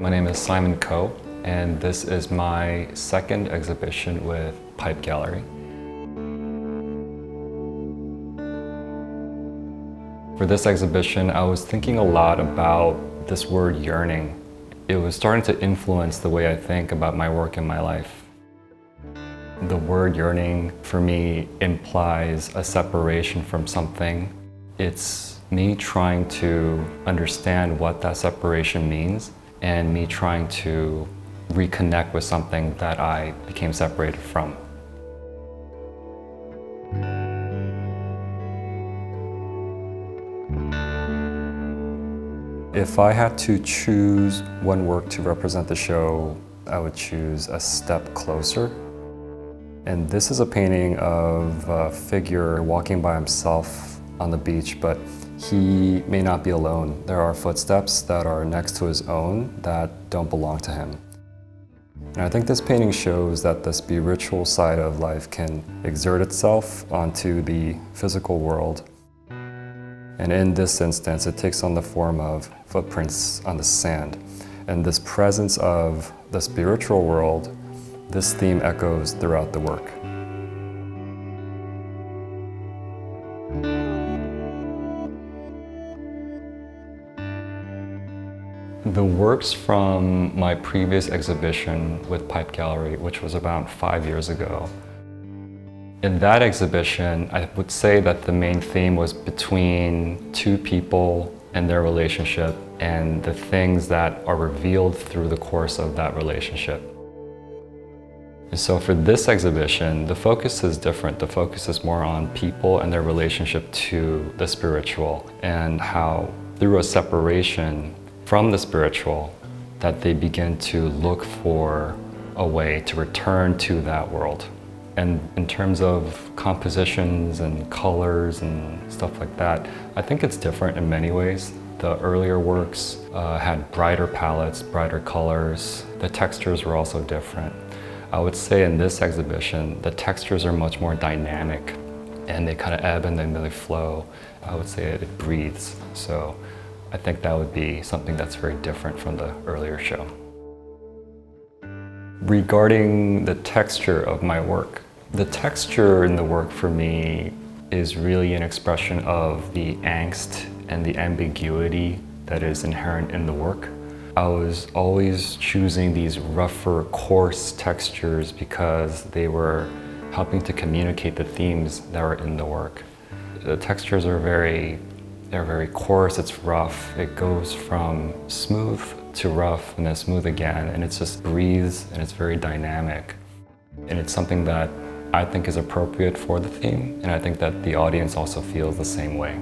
My name is Simon Ko, and this is my second exhibition with Pipegallery. For this exhibition, I was thinking a lot about this word yearning. It was starting to influence the way I think about my work and my life. The word yearning for me implies a separation from something. It's me trying to understand what that separation means and me trying to reconnect with something that I became separated from. If I had to choose one work to represent the show, I would choose A Step Closer. And this is a painting of a figure walking by himself on the beach, but he may not be alone. There are footsteps that are next to his own that don't belong to him. And I think this painting shows that the spiritual side of life can exert itself onto the physical world. And in this instance, it takes on the form of footprints on the sand. And this presence of the spiritual world, this theme echoes throughout the work. The works from my previous exhibition with Pipegallery, which was about 5 years ago. In that exhibition, I would say that the main theme was between two people and their relationship and the things that are revealed through the course of that relationship. And so for this exhibition, the focus is different. The focus is more on people and their relationship to the spiritual and how through a separation from the spiritual that they begin to look for a way to return to that world. And in terms of compositions and colors and stuff like that, I think it's different in many ways. The earlier works had brighter palettes, brighter colors. The textures were also different. I would say in this exhibition, the textures are much more dynamic and they kind of ebb and then they flow. I would say it breathes. So I think that would be something that's very different from the earlier show. Regarding the texture of my work, the texture in the work for me is really an expression of the angst and the ambiguity that is inherent in the work. I was always choosing these rougher, coarse textures because they were helping to communicate the themes that were in the work. The textures are they're very coarse, it's rough. It goes from smooth to rough and then smooth again, and it just breathes and it's very dynamic. And it's something that I think is appropriate for the theme, and I think that the audience also feels the same way.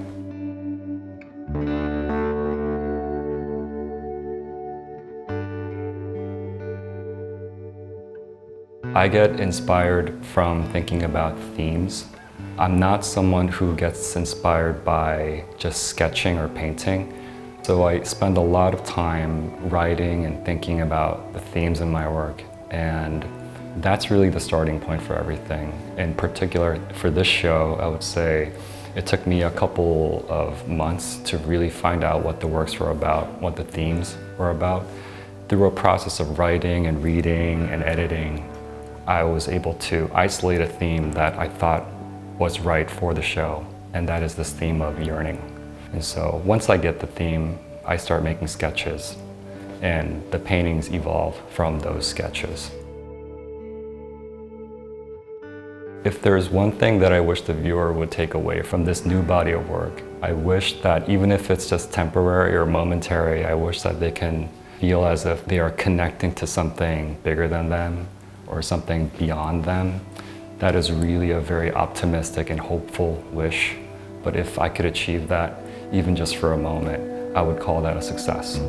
I get inspired from thinking about themes. I'm not someone who gets inspired by just sketching or painting, so I spend a lot of time writing and thinking about the themes in my work, and that's really the starting point for everything. In particular, for this show, I would say it took me a couple of months to really find out what the works were about, what the themes were about. Through a process of writing and reading and editing, I was able to isolate a theme that I thought was right for the show, and that is this theme of yearning. And so once I get the theme, I start making sketches, and the paintings evolve from those sketches. If there's one thing that I wish the viewer would take away from this new body of work, I wish that even if it's just temporary or momentary, I wish that they can feel as if they are connecting to something bigger than them or something beyond them. That is really a very optimistic and hopeful wish. But if I could achieve that, even just for a moment, I would call that a success.